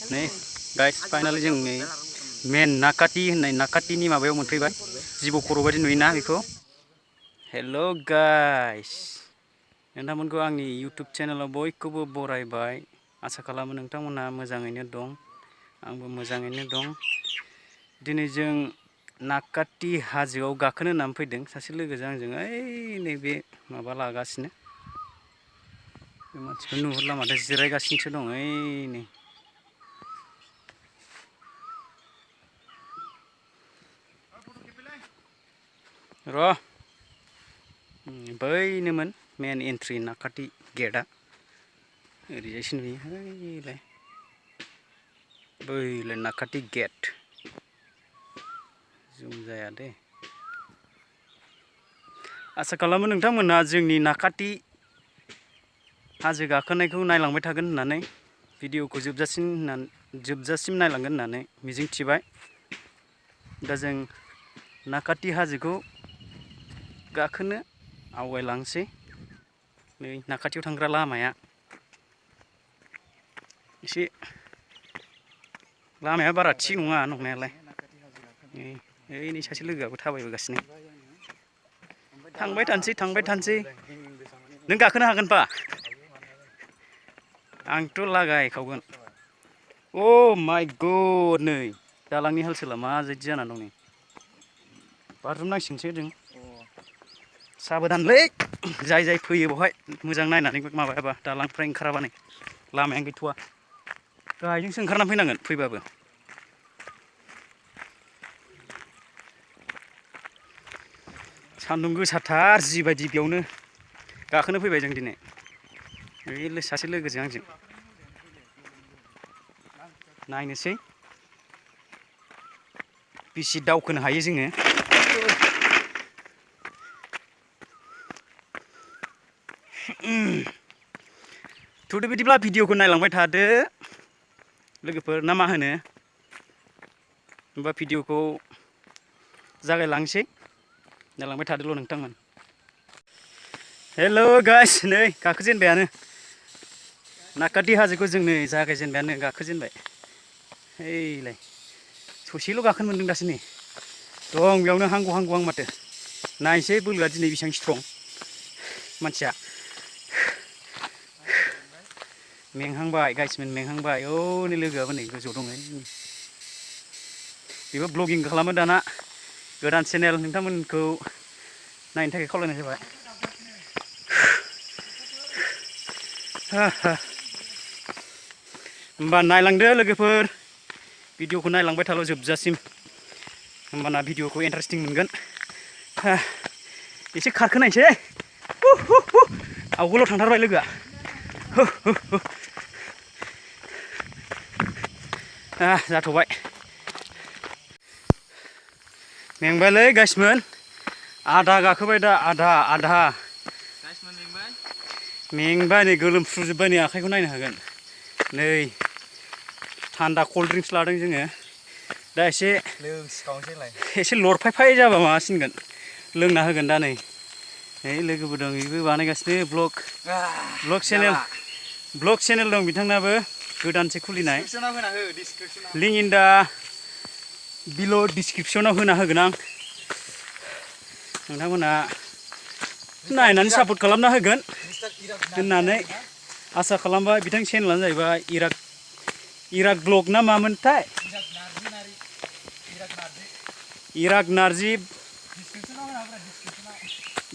Nih guys, finally जों main Nakkati होननाय Nakkatiनि माबायाव मोनफैबाय। जिबौ खर' बायदि नुयोना बेखौ। Hello guys, नोंथांमोनखौ आंनि YouTube चेनेलाव बयखौबो बरायबाय। आसा खालामो नोंथांमोनहा मोजाङैनो दं। आंबो मोजाङैनो दं। दिनै जों Nakkati हाजोआव गाखोनो होननानै फैदों। सासे लोगोजों आंजों नैबे माबा लागासिनो। बे मानसिखौ नुहुरला माथो जिरायगासिनोसो दं नै। र' बैनोमोन मेन एन्ट्रि Nakkati गेटआ। ओरैजायसो नुयो बैलाय Nakkati गेट। जुम जाया दे। आसा खालामो नोंथांमोनहा जोंनि Nakkati हाजो गाखोनायखौ नायलांबाय थागोन होननानै भिडिअखौ जोबजासिम नायलांगोन होननानै मिजिंथिबाय। दा जों Nakkati हाजोखौ गाखोनो आवगायलांसै। नै Nakkatiयाव थांग्रा लामाया एसे लामाया बारा थिग नङा नंनायालाय। नै सासे लोगोआबो थाबायबोगासिनो। थांबाय थानोसै। नों गाखोनो हागोनपा? आंथ' लागायखावगोन। अ माय गड, नै दालांनि हाल-साला माबायदि जाना दं नै। बाज्रुमनांसिगोनसो जों। साबधानलै जाय फैयो बेवहाय मोजां नायनानै माबायाबा दालांनिफ्राय ओंखाराबा नै लामायानो गैथ'वा। गाहायजोंसो ओंखारना फैनांगोन फैबाबो। सान्दुं गोसाथार जिबायदि बेयावनो गाखोनो फैबाय जों दिनै। ओइ सासे लोगोजों आंजों नायनोसै बेसि दावखोनो हायो जोङो। थुदो बिदिब्ला भिडिअखौ नायलांबाय थादो लोगोफोर, ना मा होनो? होमबा भिडिअखौ जागायलांसै। नायलांबाय थादोल' नोंथांमोन। हेल' गाइस, नै गाखोजेनबायानो। Nakkati हाजोखौ जों नै जागायजेनबायानो, गाखोजेनबाय। ओइलाय ससेल' गाखोनो मोनदों दासो नै। दं बेयावनो हांगौ माथो। नायनोसै बोलोआ दिनै बेसेबां स्ट्रं मानसिया। मेंहांबाय गाइसमोन, मेंहांबाय। नै लोगोआबो नै गोजौआव दङ। बेबो ब्लगिं खालामो दाना। गोदान चेनेल, नोंथांमोनखौ नायनो थाखाय खावलायनाय जाबाय। होमबा नायलांदो लोगोफोर, भिडिअखौ नायलांबाय थाल' जोबजासिम। होमबाना भिडिअखौ इन्टारेस्टिं मोनगोन। एसे खारखोनायसै। आवगोलाव थांथारबाय लोगोआ। जाथ'बाय। मेंबायलै गाइसमोन। आधा गाखोबाय दा, आधा। मेंबाय नै गोलोमफ्रुजोब्बाय नै, आखाइखौ नायनो हागोन। नै थान्दा कल्ड ड्रिंक्स लादों जोङो। दा एसे लरफायफाय जाबा माबासिनगोन, लोंना होगोन दा नै। लोगोबो दं, बेबो बानायगासिनो ब्लग चेनेल दं बिथांनाबो, गोदानसो खुलिनाय। लिंक इन दा बिल' डिसक्रिपसनाव होना होगोन आं। नोंथांमोना नायनानै सापर्ट खालामना होगोन होननानै आसा खालामबाय। बिथांनि चेनेलानो जाहैबाय इराक ब्लग ना मामोनथाय?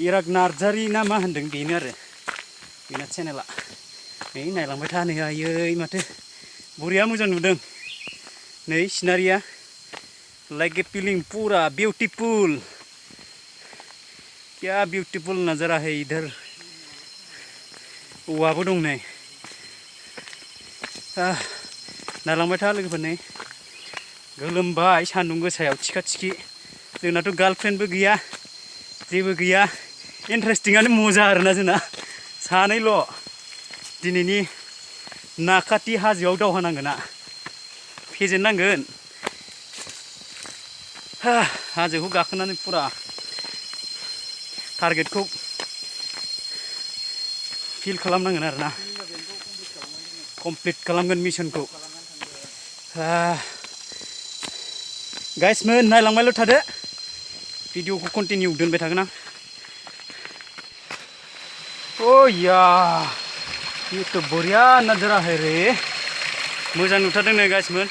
इराक नार्जारि ना मा होनदों, बेनो आरो बेना चेनेला। नै नायलांबाय था, नै आयै माथो बरिया मोजां नुदों। नै सिनारिया लाइक ए फिलिंग पुरा बिउटिफुल। क्या ब्यूटीफुल नज़ारा है इधर। औवाबो दं नै। नायलांबाय था लोगोफोर, नै गोलोमबाय सान्दुं गोसायाव थिखा-थिखि। जोंनाथ' गार्लफ्रेन्डबो गैया, जेबो गैया। इन्टारेस्टिंआनो मजा आरोना जोंना। सानैल' दिनैनि Nakkati हाजोआव दावहा नांगोना, फेजेननांगोन। हाजोखौ गाखोनानै फुरा टारगेटखौ फिल खालामनांगोन आरोना, कमप्लिट खालामगोन मिशनखौ। गाइसमोन नायलांबायल' थादो भिडिअखौ कन्टिनिउ दोनबाय थागोन आं ओ या ये तो बढ़िया नजारा है रे मोजां नुथारदों नै गाइसमोन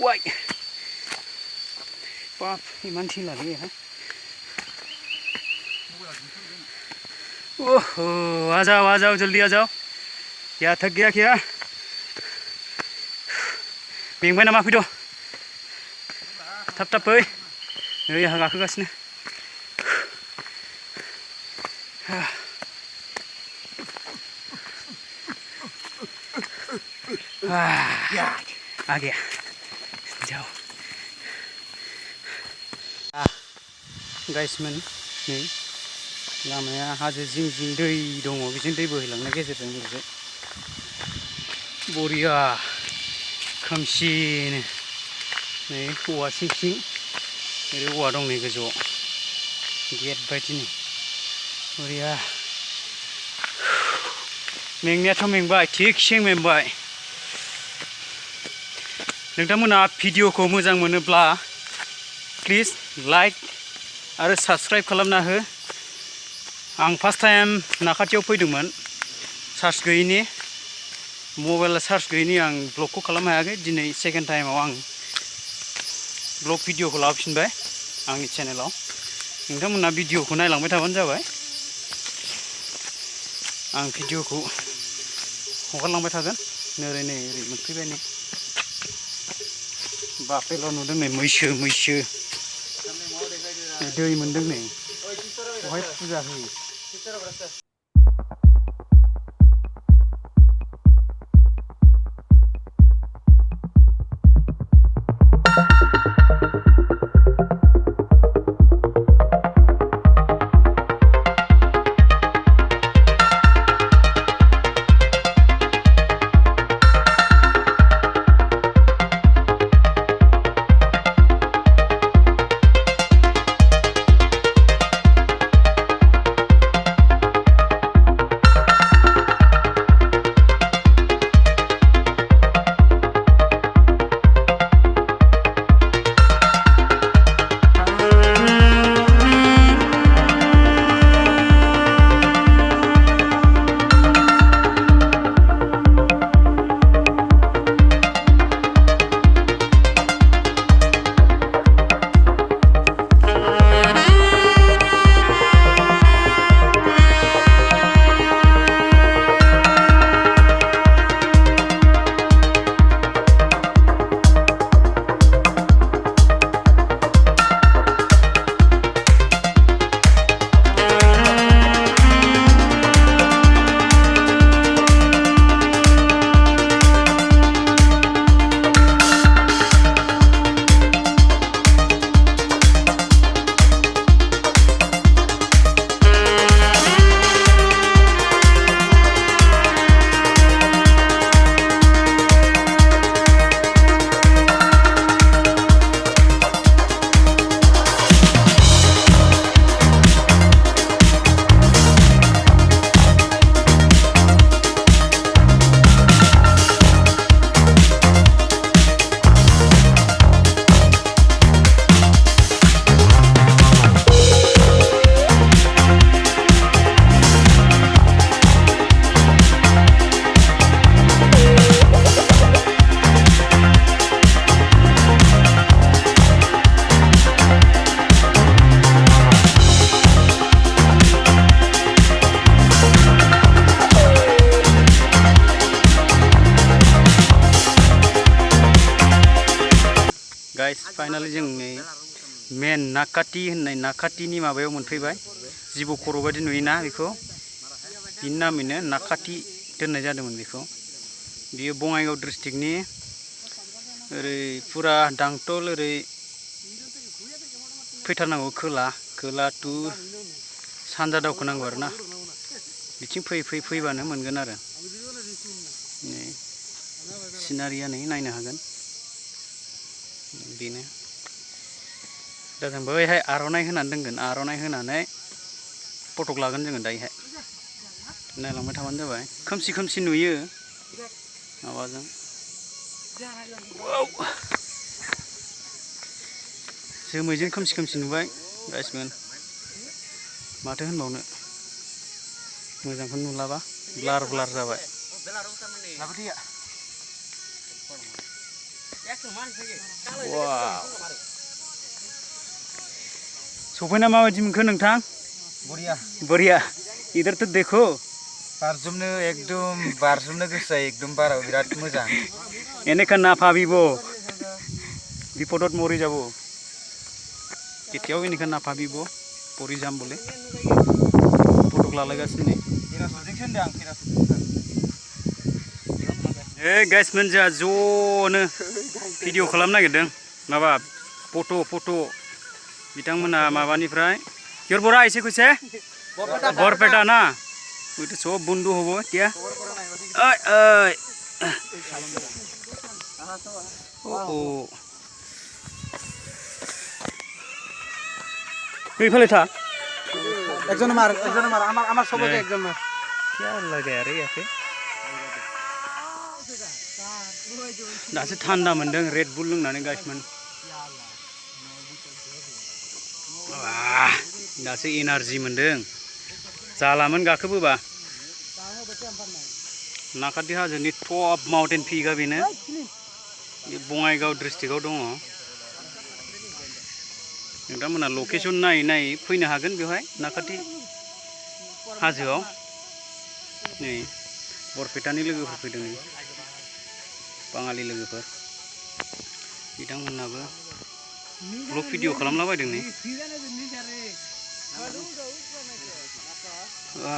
Wait. Pop, iman thila रे है ओहो आ जाओ जल्दी आ जाओ क्या थक गया क्या मेंबाय नामा फैद थाब थाब फै नै आहा गाखोगासिनो आ गया जाओ गाइसमोन नै लामाया हाजो जिं जिं दै दङ बेजों दै बोहैलांनाय गेजेरजों ओरैजाय बरिया खोमसिनो नै औवा सिं सिं ओरै औवा दं नै गोजौआव गेट बायदिनि ओरैहा मेंनायाथ' मेंबाय थिगसे मेंबाय नोंथांमोना भिडिअखौ मोजां मोनोब्ला प्लिज लाइक आरो साबस्क्राइब खालामना हो आं फार्स्ट टाइम नाखाथियाव फैदोंमोन चार्ज गैयिनि मबाइल चार्ज गैयिनि आं ब्लगखौ खालामनो हायाखै दिनै सेकेन्ड टाइमाव आं ब्लग भिडिअखौ लाबोफिनबाय आंनि चेनेलाव नोंथांमोना भिडिअखौ नायलांबाय थाबानो जाबाय आं भिडिअखौ हगारलांबाय थागोन ओरै मोनफैबाय नै बापेल' नुदों नै मैसो दै मोनदों नै बहाय फुजा होयो गाइस फाइनाली जों मेन नाक्काति होननाय नाक्कातिनि माबायाव मोनफैबाय जिबौ खर' बायदि नुयोना बेखौ बिनि नामैनो नाक्काति दोननाय जादोंमोन बेखौ बियो बङाइगाव डिस्ट्रिक्टनि ओरै फुरा दांतल ओरै फैथारनांगौ खोला टु सानजा दावखोनांगौ आरोना बिथिं फैबानो मोनगोन आरो सिनारिया नै नायनो हागोन बेनो दा जों बैहाय आर'नाइ होनानै दोनगोन आर'नाइ होनानै फटक लागोन जोङो दायोहाय नायलांबाय थाबानो जाबाय खोमसि नुयो माबाजों जोमैजों खोमसि नुबाय गाइसमोन माथो होनबावनो मोजांखौनो नुलाबा ब्लार जाबाय सफैना माबायदि मोनखो नोंथां बढ़िया इधर तो देखो बारजुमनो गोसो जायो एकदम बाराव बिराद मोजां এনেকা नाफाबिब बिपदत मरि যাব केতিয়াव এনেका नाफाबिब परि जाम बोले फटक लालायगासिनो गाइसमोन जोंहा ज'नो भिडिअ खालामनो नागिरदों माबा फट' बिथांमोना माबानिफ्राय बरा ऐसे कुछ है बरपेटा ना वो तो सब बंधु होबो क्या ओ এইফালে থা একজন মার আমার সবাইকে একজন মার क्या लगा रे याके दासो थान्दा मोनदों रेड बुल लोंनानै गाइसमोन दासो एनार्जि मोनदों जालामोन गाखोबोबा नाकाटी हाजोनि टप माउन्टेन पिकआ बेनो बङाइगाव डिस्ट्रिक्टआव दङ नोंथांमोना लकेसन नायै नायै फैनो हागोन बेवहाय नाकाटी हाजोआव नै बरपेटानि लोगोफोर फैदों नै बाङालि लोगोफोर बिथांमोनाबो ब्लग भिडिअ खालामलाबायदों नै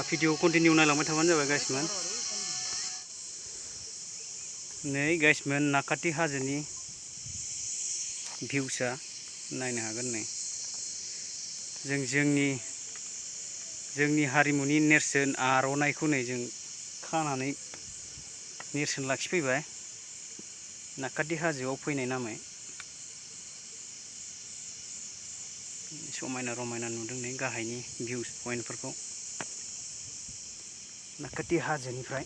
भिडिअ कन्टिनिउ नायलांबाय थाबानो जाबाय गाइसमोन नै गाइसमोन नाकाटी हाजोनि भिउसा नायनो हागोन नै जोंनि हारिमुनि नेरसोन आर'नाइखौ नै जों खानानै नेरसोन लाखिफैबाय नाकाटी हाजोआव फैनाय नामै समायना रमायना नुदों नै गाहायनि भिउस पइन्टफोरखौ नाकाटी हाजोनिफ्राय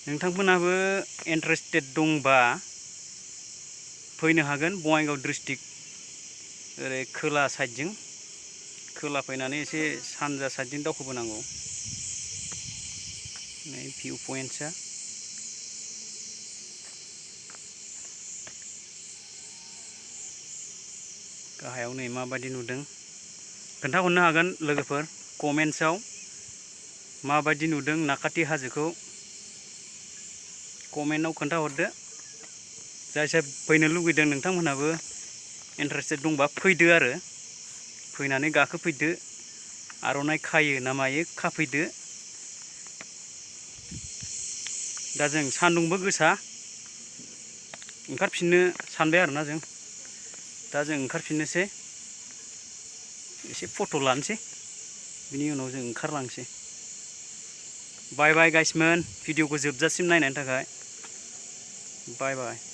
नोंथांमोनाबो इन्टारेस्टेड दंबा फैनो हागोन बङाइगाव डिस्ट्रिक्ट ओरै खोला साइडजों खोला फैनानै एसे सानजा साइडजों दावखोबोनांगौ नै भिउ पइन्टसा गाहायाव नै माबायदि नुदों खोन्थाहरनो हागोन लोगोफोर कमेन्ट्सआव माबायदि नुदों नाकाटी हाजोखौ कमेन्टआव खोन्थाहरदो जाय जाय फैनो लुगैदों नोंथांमोनहाबो इन्टारेस्टेड दंबा फैदो आरो फैनानै गाखोफैदो आर'नाइ खायो ना मायो खाफैदो दा जों सान्दुंबो गोसा ओंखारफिननो सानबाय आरोना जों दा जों ओंखारफिननोसै एसे फट' लानोसै बिनि उनाव जों ओंखारलांसै बाय बाय गाइसमोन भिडिअखौ जोबजासिम नायनायनि थाखाय बाय बाय